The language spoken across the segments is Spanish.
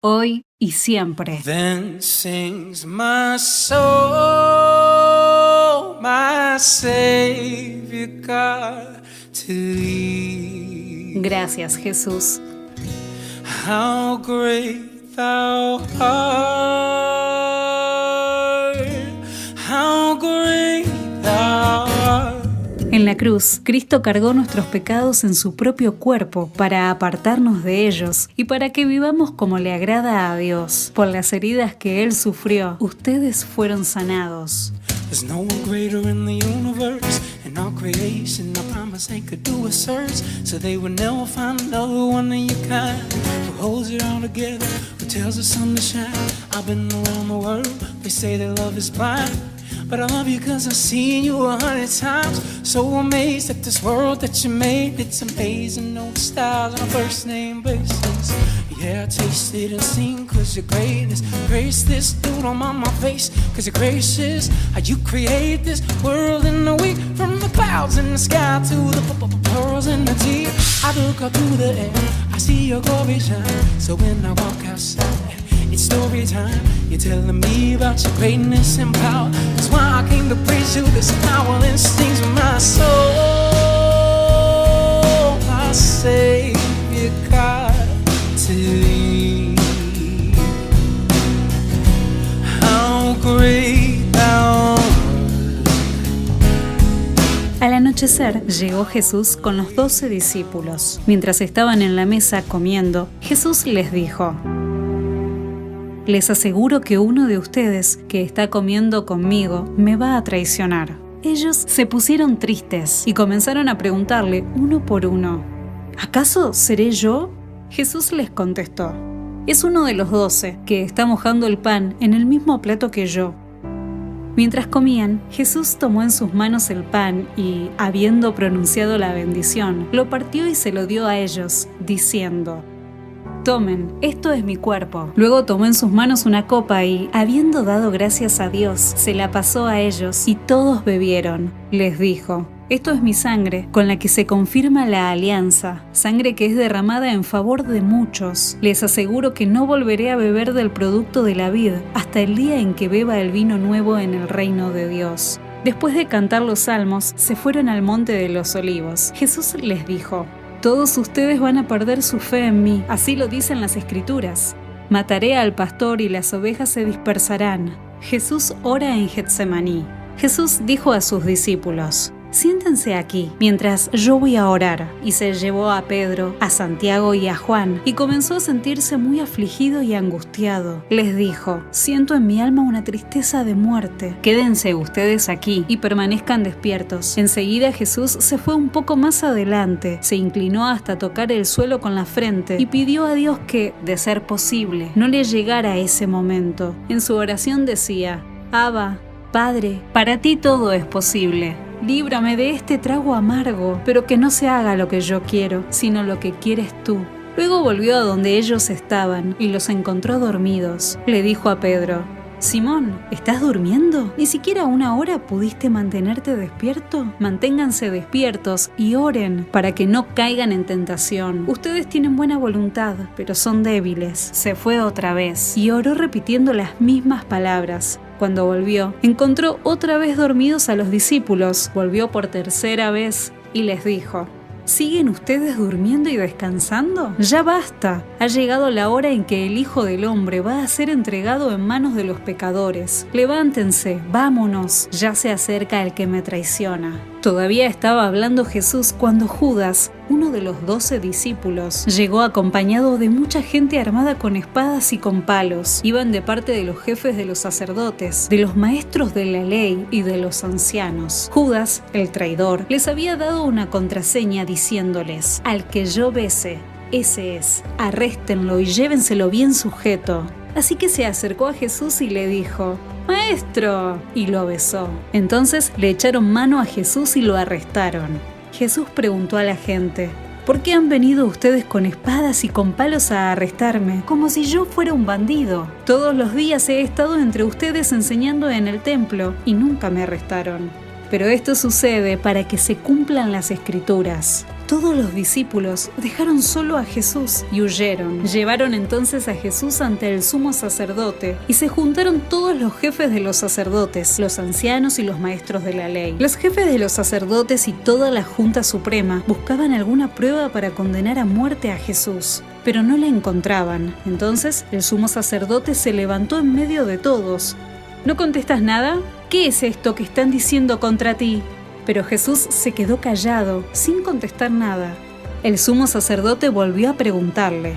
hoy y siempre. Then sings my soul, my Savior God, to thee. Gracias, Jesús. How great thou art, how great thou art. En la cruz, Cristo cargó nuestros pecados en su propio cuerpo para apartarnos de ellos y para que vivamos como le agrada a Dios. Por las heridas que Él sufrió, ustedes fueron sanados. There's no one greater in the universe, and all creation, I promise they could do a search, so they would never find another one of your kind, who holds it all together, who tells the sun to shine. I've been around the world, they say that love is blind, but I love you cause I've seen you 100 times. So amazed at this world that you made. It's amazing, no styles on a first name basis. Yeah, I taste it and sing cause you're greatness. Grace this dude on my face cause you're gracious. How you create this world in a week, from the clouds in the sky to the pearls in the deep. I look up through the air, I see your glory shine. So when I walk outside, it's story time. You're telling me about your greatness and power. That's why I came to praise you. This power that sings my soul, my Savior God, to thee. How great thou art. Al anochecer, llegó Jesús con los 12 discípulos. Mientras estaban en la mesa comiendo, Jesús les dijo: les aseguro que uno de ustedes que está comiendo conmigo me va a traicionar. Ellos se pusieron tristes y comenzaron a preguntarle uno por uno: ¿acaso seré yo? Jesús les contestó: es uno de los 12 que está mojando el pan en el mismo plato que yo. Mientras comían, Jesús tomó en sus manos el pan y, habiendo pronunciado la bendición, lo partió y se lo dio a ellos, diciendo: tomen, esto es mi cuerpo. Luego tomó en sus manos una copa y, habiendo dado gracias a Dios, se la pasó a ellos y todos bebieron. Les dijo: esto es mi sangre, con la que se confirma la alianza, sangre que es derramada en favor de muchos. Les aseguro que no volveré a beber del producto de la vid hasta el día en que beba el vino nuevo en el reino de Dios. Después de cantar los salmos, se fueron al monte de los olivos. Jesús les dijo: todos ustedes van a perder su fe en mí, así lo dicen las Escrituras. Mataré al pastor y las ovejas se dispersarán. Jesús ora en Getsemaní. Jesús dijo a sus discípulos: siéntense aquí, mientras yo voy a orar. Y se llevó a Pedro, a Santiago y a Juan, y comenzó a sentirse muy afligido y angustiado. Les dijo: siento en mi alma una tristeza de muerte. Quédense ustedes aquí y permanezcan despiertos. Enseguida Jesús se fue un poco más adelante, se inclinó hasta tocar el suelo con la frente y pidió a Dios que, de ser posible, no le llegara ese momento. En su oración decía: Abba, Padre, para ti todo es posible. Líbrame de este trago amargo, pero que no se haga lo que yo quiero, sino lo que quieres tú. Luego volvió a donde ellos estaban y los encontró dormidos. Le dijo a Pedro: Simón, ¿estás durmiendo? ¿Ni siquiera una hora pudiste mantenerte despierto? Manténganse despiertos y oren para que no caigan en tentación. Ustedes tienen buena voluntad, pero son débiles. Se fue otra vez y oró repitiendo las mismas palabras. Cuando volvió, encontró otra vez dormidos a los discípulos. Volvió por tercera vez y les dijo: ¿siguen ustedes durmiendo y descansando? Ya basta. Ha llegado la hora en que el Hijo del Hombre va a ser entregado en manos de los pecadores. Levántense, vámonos. Ya se acerca el que me traiciona. Todavía estaba hablando Jesús cuando Judas, uno de los 12 discípulos, llegó acompañado de mucha gente armada con espadas y con palos. Iban de parte de los jefes de los sacerdotes, de los maestros de la ley y de los ancianos. Judas, el traidor, les había dado una contraseña diciéndoles: al que yo bese, ese es. Arréstenlo y llévenselo bien sujeto. Así que se acercó a Jesús y le dijo: ¡Maestro! Y lo besó. Entonces le echaron mano a Jesús y lo arrestaron. Jesús preguntó a la gente: ¿por qué han venido ustedes con espadas y con palos a arrestarme, como si yo fuera un bandido? Todos los días he estado entre ustedes enseñando en el templo y nunca me arrestaron. Pero esto sucede para que se cumplan las Escrituras. Todos los discípulos dejaron solo a Jesús y huyeron. Llevaron entonces a Jesús ante el sumo sacerdote y se juntaron todos los jefes de los sacerdotes, los ancianos y los maestros de la ley. Los jefes de los sacerdotes y toda la Junta Suprema buscaban alguna prueba para condenar a muerte a Jesús, pero no la encontraban. Entonces el sumo sacerdote se levantó en medio de todos. ¿No contestas nada? ¿Qué es esto que están diciendo contra ti? Pero Jesús se quedó callado, sin contestar nada. El sumo sacerdote volvió a preguntarle: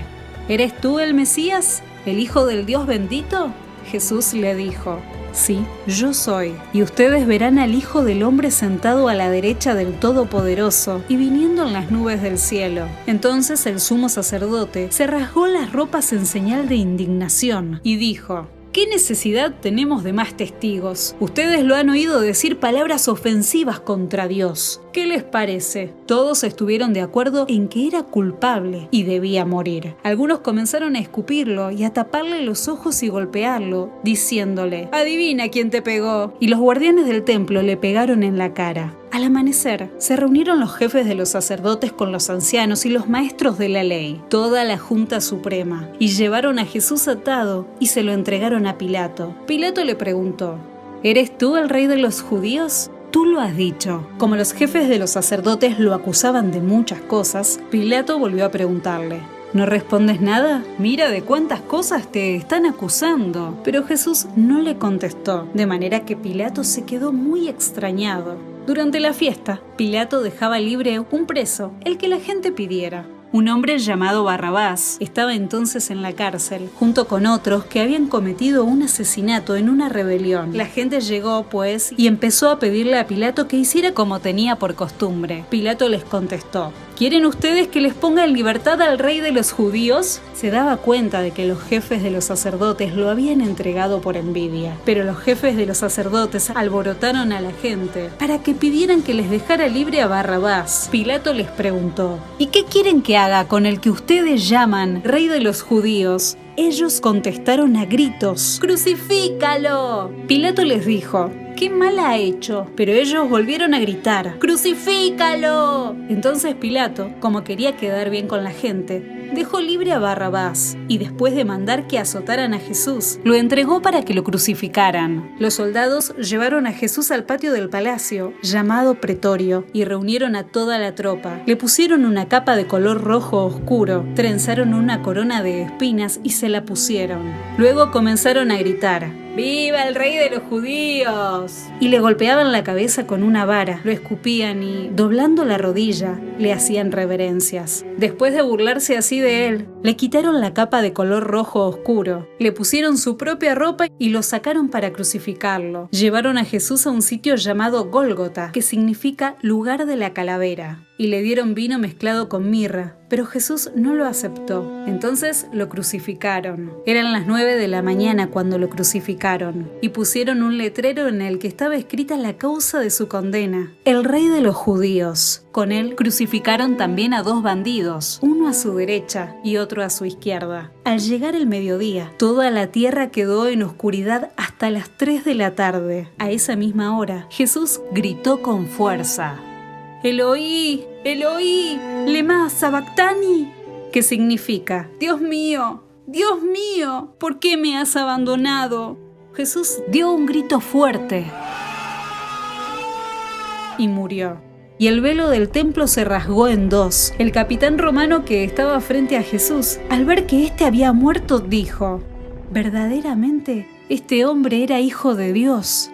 ¿Eres tú el Mesías, el Hijo del Dios bendito? Jesús le dijo: Sí, yo soy. Y ustedes verán al Hijo del Hombre sentado a la derecha del Todopoderoso y viniendo en las nubes del cielo. Entonces el sumo sacerdote se rasgó las ropas en señal de indignación y dijo: ¿Qué necesidad tenemos de más testigos? Ustedes lo han oído decir palabras ofensivas contra Dios. ¿Qué les parece? Todos estuvieron de acuerdo en que era culpable y debía morir. Algunos comenzaron a escupirlo y a taparle los ojos y golpearlo, diciéndole: «Adivina quién te pegó». Y los guardianes del templo le pegaron en la cara. Al amanecer, se reunieron los jefes de los sacerdotes con los ancianos y los maestros de la ley, toda la Junta Suprema, y llevaron a Jesús atado y se lo entregaron a Pilato. Pilato le preguntó: ¿Eres tú el rey de los judíos? Tú lo has dicho. Como los jefes de los sacerdotes lo acusaban de muchas cosas, Pilato volvió a preguntarle: ¿No respondes nada? Mira de cuántas cosas te están acusando. Pero Jesús no le contestó, de manera que Pilato se quedó muy extrañado. Durante la fiesta, Pilato dejaba libre un preso, el que la gente pidiera. Un hombre llamado Barrabás estaba entonces en la cárcel, junto con otros que habían cometido un asesinato en una rebelión. La gente llegó, pues, y empezó a pedirle a Pilato que hiciera como tenía por costumbre. Pilato les contestó: ¿Quieren ustedes que les ponga en libertad al rey de los judíos? Se daba cuenta de que los jefes de los sacerdotes lo habían entregado por envidia. Pero los jefes de los sacerdotes alborotaron a la gente para que pidieran que les dejara libre a Barrabás. Pilato les preguntó: ¿Y qué quieren que haga con el que ustedes llaman rey de los judíos? Ellos contestaron a gritos: ¡Crucifícalo! Pilato les dijo: ¿Qué mal ha hecho? Pero ellos volvieron a gritar: ¡Crucifícalo! Entonces Pilato, como quería quedar bien con la gente, dejó libre a Barrabás y después de mandar que azotaran a Jesús, lo entregó para que lo crucificaran. Los soldados llevaron a Jesús al patio del palacio, llamado Pretorio, y reunieron a toda la tropa. Le pusieron una capa de color rojo oscuro, trenzaron una corona de espinas y se la pusieron. Luego comenzaron a gritar: ¡Viva el rey de los judíos! Y le golpeaban la cabeza con una vara, lo escupían y, doblando la rodilla, le hacían reverencias. Después de burlarse así de él, le quitaron la capa de color rojo oscuro, le pusieron su propia ropa y lo sacaron para crucificarlo. Llevaron a Jesús a un sitio llamado Gólgota, que significa lugar de la calavera, y le dieron vino mezclado con mirra, pero Jesús no lo aceptó. Entonces lo crucificaron. Eran las 9 de la mañana cuando lo crucificaron, y pusieron un letrero en el que estaba escrita la causa de su condena: el rey de los judíos. Con él crucificaron también a 2 bandidos, uno a su derecha y otro a su izquierda. Al llegar el mediodía, toda la tierra quedó en oscuridad hasta las 3 de la tarde. A esa misma hora, Jesús gritó con fuerza: Eloí, Eloí, lema sabactani, que significa: Dios mío, ¿por qué me has abandonado? Jesús dio un grito fuerte y murió. Y el velo del templo se rasgó en 2. El capitán romano que estaba frente a Jesús, al ver que éste había muerto, dijo: verdaderamente, este hombre era hijo de Dios.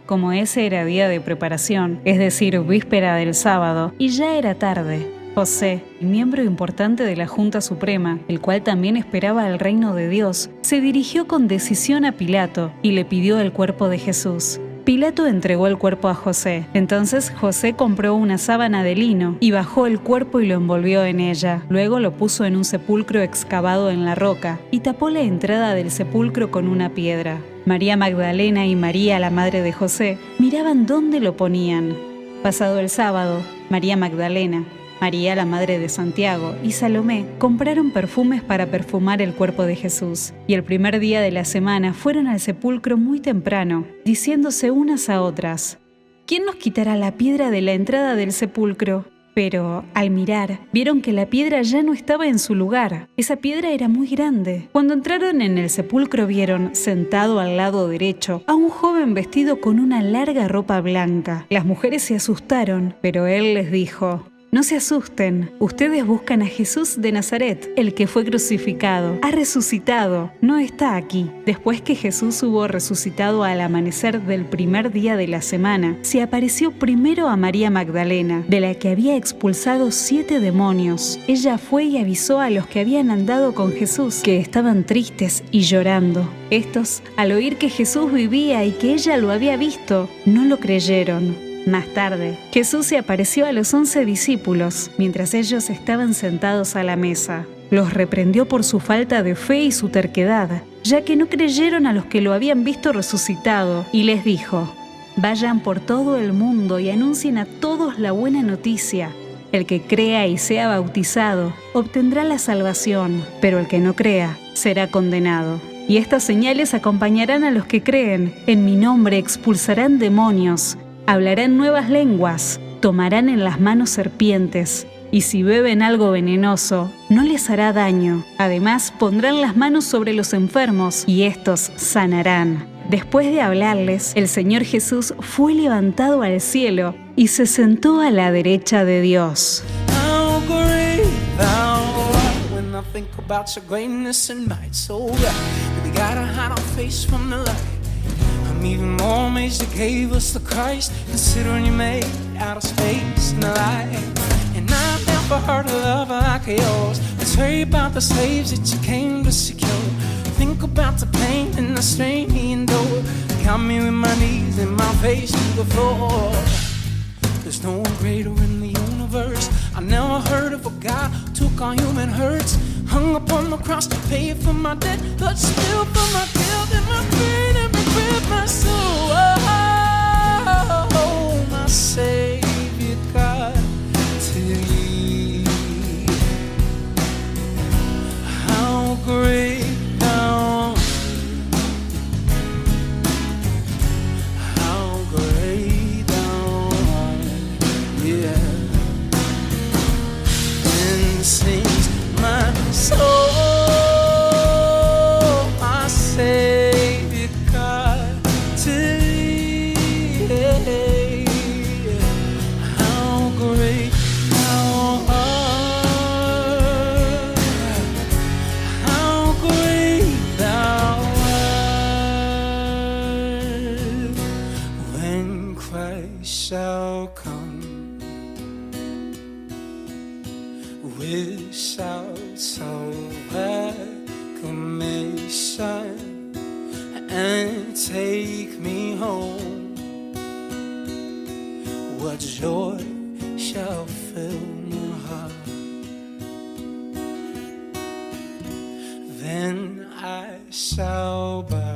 Como ese era día de preparación, es decir, víspera del sábado, y ya era tarde, José, miembro importante de la Junta Suprema, el cual también esperaba el reino de Dios, se dirigió con decisión a Pilato y le pidió el cuerpo de Jesús. Pilato entregó el cuerpo a José. Entonces José compró una sábana de lino y bajó el cuerpo y lo envolvió en ella. Luego lo puso en un sepulcro excavado en la roca y tapó la entrada del sepulcro con una piedra. María Magdalena y María, la madre de José, miraban dónde lo ponían. Pasado el sábado, María Magdalena, María, la madre de Santiago, y Salomé compraron perfumes para perfumar el cuerpo de Jesús. Y el primer día de la semana fueron al sepulcro muy temprano, diciéndose unas a otras: ¿Quién nos quitará la piedra de la entrada del sepulcro? Pero, al mirar, vieron que la piedra ya no estaba en su lugar. Esa piedra era muy grande. Cuando entraron en el sepulcro vieron, sentado al lado derecho, a un joven vestido con una larga ropa blanca. Las mujeres se asustaron, pero él les dijo: no se asusten, ustedes buscan a Jesús de Nazaret, el que fue crucificado. Ha resucitado, no está aquí. Después que Jesús hubo resucitado al amanecer del primer día de la semana, se apareció primero a María Magdalena, de la que había expulsado 7 demonios. Ella fue y avisó a los que habían andado con Jesús, que estaban tristes y llorando. Estos, al oír que Jesús vivía y que ella lo había visto, no lo creyeron. Más tarde, Jesús se apareció a los 11 discípulos mientras ellos estaban sentados a la mesa. Los reprendió por su falta de fe y su terquedad, ya que no creyeron a los que lo habían visto resucitado, y les dijo: vayan por todo el mundo y anuncien a todos la buena noticia. El que crea y sea bautizado obtendrá la salvación, pero el que no crea será condenado. Y estas señales acompañarán a los que creen. En mi nombre expulsarán demonios. Hablarán nuevas lenguas, tomarán en las manos serpientes, y si beben algo venenoso, no les hará daño. Además, pondrán las manos sobre los enfermos, y estos sanarán. Después de hablarles, el Señor Jesús fue levantado al cielo y se sentó a la derecha de Dios. How great thou art, when I think about your greatness and might, so right, we gotta hide our face from the light. I'm even more amazed you gave us the Christ, considering you made out of space and light. And I've never heard a love like yours. Let's hear about the slaves that you came to secure. Think about the pain and the strain he endured. Got me with my knees and my face to the floor. There's no one greater in the universe. I never heard of a God who took on human hurts, hung upon the cross to pay for my debt, but still for my guilt and my pain and regret, my soul. Oh, my Savior God, to Thee. How great Thou art! How great Thou art! Yeah. And sings my soul, my Savior God, to Thee. How great Thou art! How great Thou art! When Christ shall come with shouts of acclamation and take me home, what joy shall fill my heart. Then I shall bow